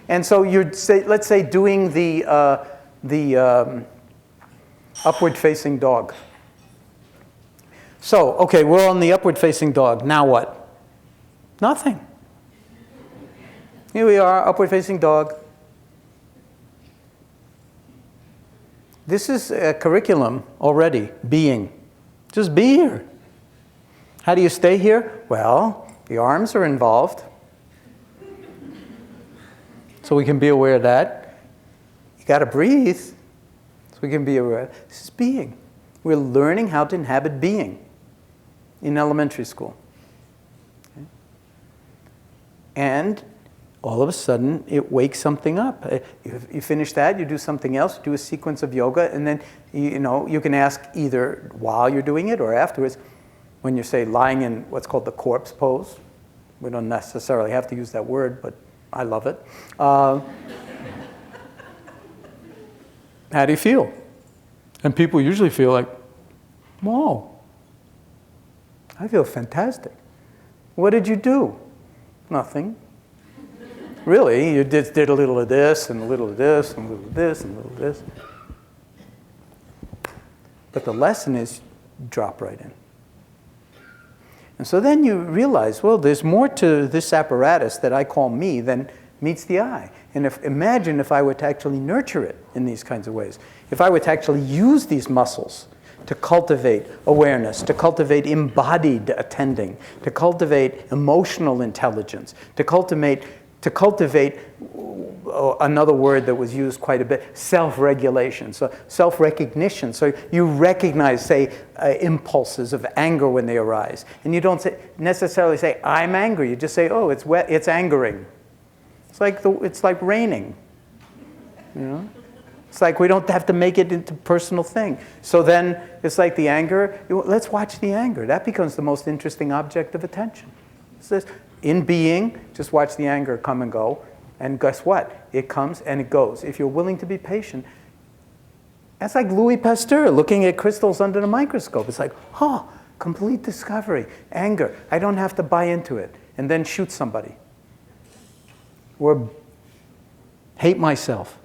And so you're, let's say, doing the upward-facing dog. So, okay, we're on the upward-facing dog. Now what? Nothing. Here we are, upward-facing dog. This is a curriculum already, being. Just be here. How do you stay here? Well, the arms are involved. So we can be aware of that. You got to breathe. So we can be aware. This is being. We're learning how to inhabit being in elementary school. Okay? And all of a sudden, it wakes something up. You finish that, you do something else, do a sequence of yoga, and then you can ask either while you're doing it or afterwards, when you're, say, lying in what's called the corpse pose. We don't necessarily have to use that word, but I love it. How do you feel? And people usually feel like, whoa, I feel fantastic. What did you do? Nothing. Really, you did a little of this, and a little of this, and a little of this, and a little of this. But the lesson is drop right in. And so then you realize, well, there's more to this apparatus that I call me than meets the eye. And imagine if I were to actually nurture it in these kinds of ways. If I were to actually use these muscles to cultivate awareness, to cultivate embodied attending, to cultivate emotional intelligence, to cultivate another word that was used quite a bit, self-regulation, so self-recognition. So you recognize, say, impulses of anger when they arise. And you don't necessarily say, I'm angry. You just say, oh, it's wet, it's angering. It's like raining. You know? It's like we don't have to make it into a personal thing. So then it's like the anger. Let's watch the anger. That becomes the most interesting object of attention. It's this, in being, just watch the anger come and go. And guess what? It comes and it goes. If you're willing to be patient, that's like Louis Pasteur looking at crystals under the microscope. It's like, oh, complete discovery. Anger. I don't have to buy into it. And then shoot somebody. Or hate myself.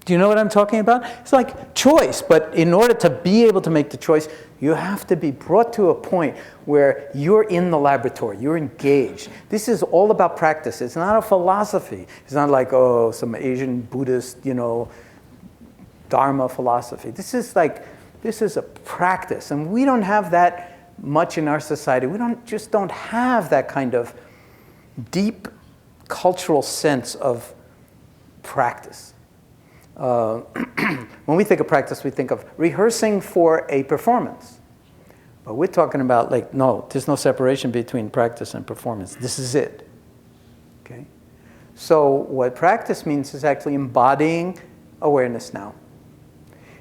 Do you know what I'm talking about? It's like choice, but in order to be able to make the choice, you have to be brought to a point where you're in the laboratory, you're engaged. This is all about practice. It's not a philosophy. It's not like, oh, some Asian Buddhist, Dharma philosophy. This is a practice, and we don't have that much in our society. We just don't have that kind of deep cultural sense of practice. When we think of practice, we think of rehearsing for a performance. But we're talking about no, there's no separation between practice and performance. This is it. Okay? So what practice means is actually embodying awareness now.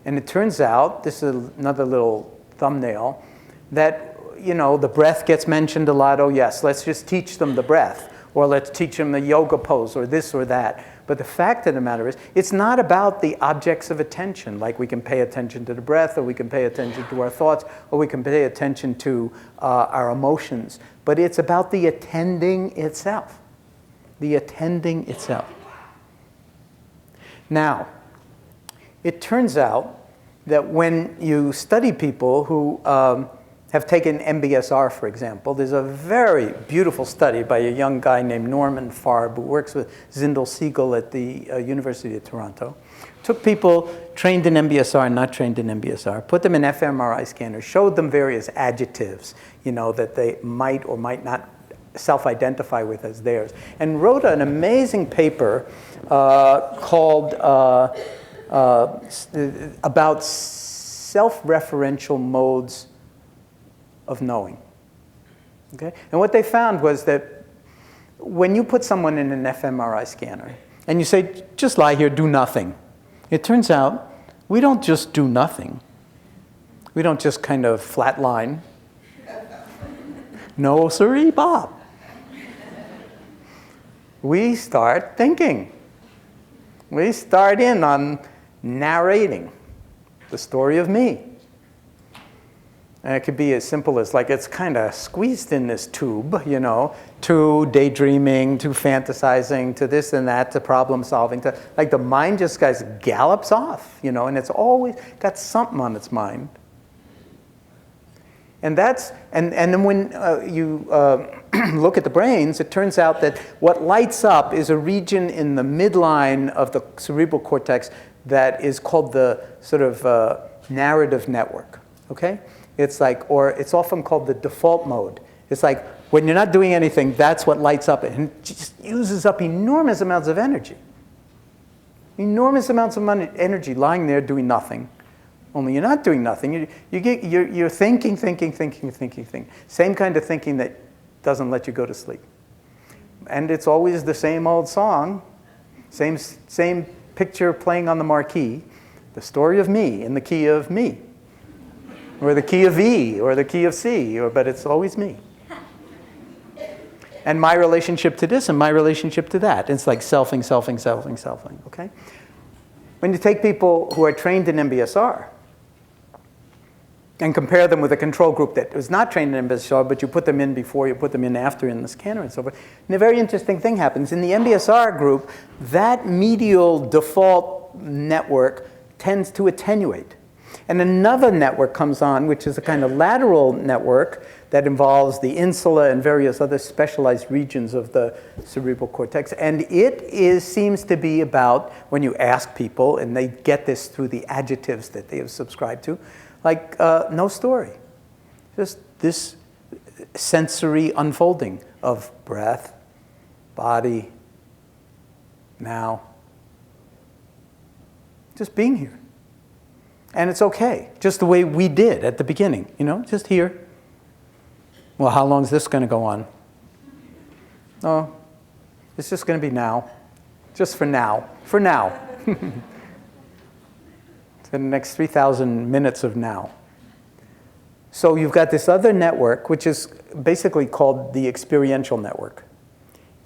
And it turns out, this is another little thumbnail, that the breath gets mentioned a lot. Oh yes, let's just teach them the breath. Or let's teach them the yoga pose, or this or that. But the fact of the matter is, it's not about the objects of attention, like we can pay attention to the breath, or we can pay attention to our thoughts, or we can pay attention to our emotions. But it's about the attending itself. The attending itself. Now, it turns out that when you study people who have taken MBSR, for example. There's a very beautiful study by a young guy named Norman Farb, who works with Zindel Siegel at the University of Toronto. Took people trained in MBSR and not trained in MBSR, put them in fMRI scanners, showed them various adjectives, that they might or might not self-identify with as theirs, and wrote an amazing paper called about self-referential modes of knowing. Okay? And what they found was that when you put someone in an fMRI scanner and you say, just lie here, do nothing, it turns out we don't just do nothing. We don't just kind of flatline. No, sirree, Bob. We start thinking. We start in on narrating the story of me. And it could be as simple as like it's kind of squeezed in this tube, you know, to daydreaming, to fantasizing, to this and that, to problem solving, to like the mind just guys gallops off, you know, and it's always got something on its mind. And that's and then when you look at the brains, it turns out that what lights up is a region in the midline of the cerebral cortex that is called the sort of narrative network. Okay. It's like, or it's often called the default mode. It's like when you're not doing anything, that's what lights up, and it just uses up enormous amounts of energy. Enormous amounts of energy lying there doing nothing. Only you're not doing nothing. You're thinking. Same kind of thinking that doesn't let you go to sleep. And it's always the same old song, same picture playing on the marquee, the story of me in the key of me. Or the key of E, or the key of C, but it's always me. And my relationship to this and my relationship to that. It's like selfing, okay? When you take people who are trained in MBSR and compare them with a control group that was not trained in MBSR, but you put them in before, you put them in after in the scanner and so forth, and a very interesting thing happens. In the MBSR group, that medial default network tends to attenuate. And another network comes on, which is a kind of lateral network that involves the insula and various other specialized regions of the cerebral cortex. And it seems to be about, when you ask people, and they get this through the adjectives that they have subscribed to, like no story. Just this sensory unfolding of breath, body, now. Just being here. And it's okay, just the way we did at the beginning, you know, just here. Well, how long is this going to go on? Oh, it's just going to be now. Just for now. For now. It's the next 3,000 minutes of now. So you've got this other network, which is basically called the experiential network.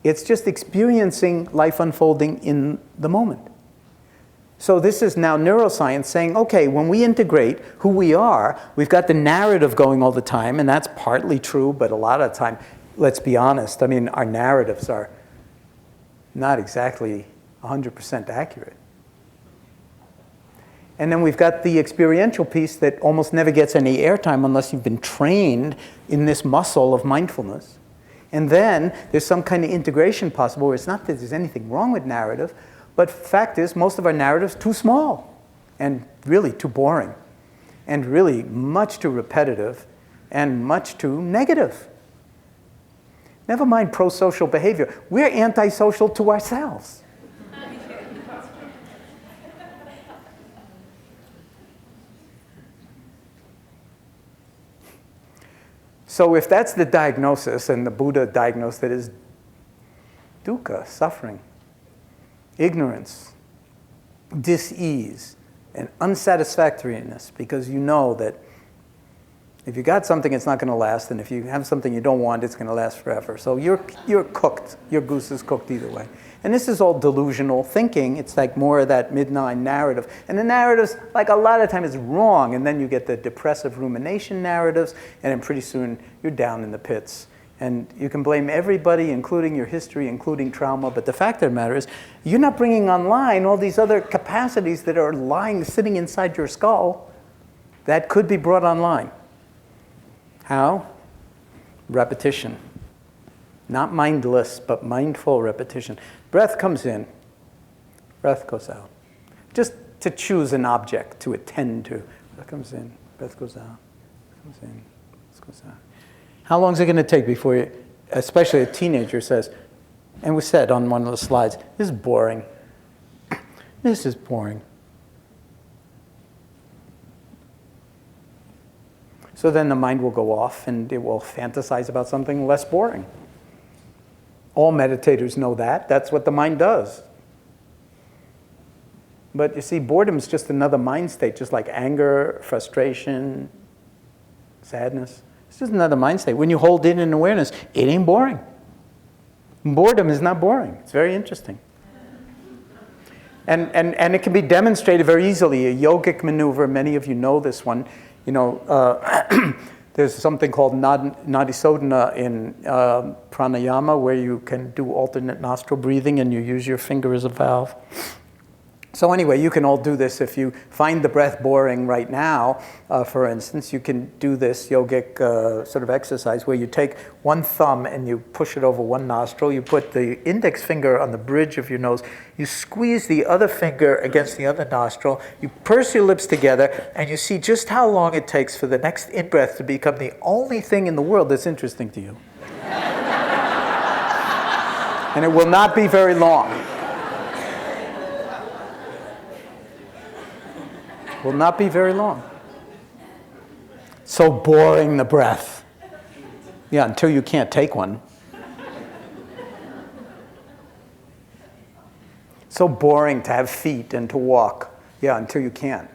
It's just experiencing life unfolding in the moment. So this is now neuroscience saying, okay, when we integrate who we are, we've got the narrative going all the time, and that's partly true, but a lot of the time, let's be honest, I mean, our narratives are not exactly 100% accurate. And then we've got the experiential piece that almost never gets any airtime unless you've been trained in this muscle of mindfulness. And then there's some kind of integration possible where it's not that there's anything wrong with narrative, but fact is, most of our narratives too small and really too boring and really much too repetitive and much too negative. Never mind pro-social behavior. We're antisocial to ourselves. So if that's the diagnosis, and the Buddha diagnosed it as dukkha, suffering, ignorance, dis-ease, and unsatisfactoriness, because you know that if you got something, it's not going to last, and if you have something you don't want, it's going to last forever. So you're cooked. Your goose is cooked either way. And this is all delusional thinking. It's like more of that midline narrative. And the narratives, like a lot of times, is wrong, and then you get the depressive rumination narratives, and then pretty soon you're down in the pits. And you can blame everybody, including your history, including trauma. But the fact of the matter is, you're not bringing online all these other capacities that are sitting inside your skull that could be brought online. How? Repetition. Not mindless, but mindful repetition. Breath comes in. Breath goes out. Just to choose an object to attend to. Breath comes in. Breath goes out. Breath comes in. Breath goes out. How long is it going to take before you, especially a teenager says, and we said on one of the slides, this is boring. This is boring. So then the mind will go off and it will fantasize about something less boring. All meditators know that. That's what the mind does. But you see, boredom is just another mind state, just like anger, frustration, sadness. It's just another mind state. When you hold it in awareness, it ain't boring. Boredom is not boring. It's very interesting. And it can be demonstrated very easily. A yogic maneuver, many of you know this one. There's something called nadisodhana in pranayama where you can do alternate nostril breathing and you use your finger as a valve. So anyway, you can all do this. If you find the breath boring right now, for instance, you can do this yogic sort of exercise where you take one thumb and you push it over one nostril. You put the index finger on the bridge of your nose. You squeeze the other finger against the other nostril. You purse your lips together, and you see just how long it takes for the next in-breath to become the only thing in the world that's interesting to you. And it will not be very long. Will not be very long. So boring, the breath. Yeah, until you can't take one. So boring to have feet and to walk. Yeah, until you can't.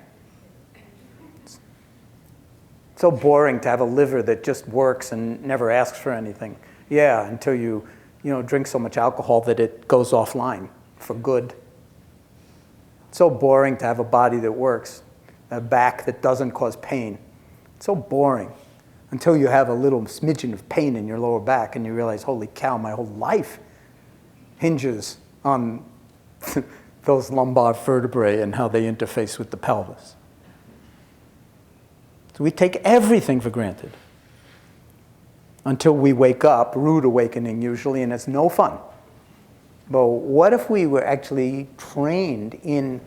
So boring to have a liver that just works and never asks for anything. Yeah, until you drink so much alcohol that it goes offline for good. So boring to have a body that works. A back that doesn't cause pain. It's so boring until you have a little smidgen of pain in your lower back and you realize, holy cow, my whole life hinges on those lumbar vertebrae and how they interface with the pelvis. So we take everything for granted until we wake up, rude awakening usually, and it's no fun. But what if we were actually trained in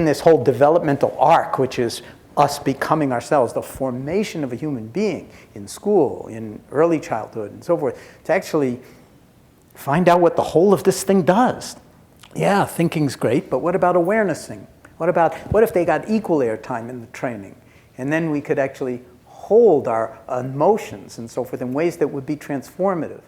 this whole developmental arc, which is us becoming ourselves, the formation of a human being in school, in early childhood, and so forth, to actually find out what the whole of this thing does. Yeah, thinking's great, but what about awarenessing? What if they got equal airtime in the training? And then we could actually hold our emotions and so forth in ways that would be transformative.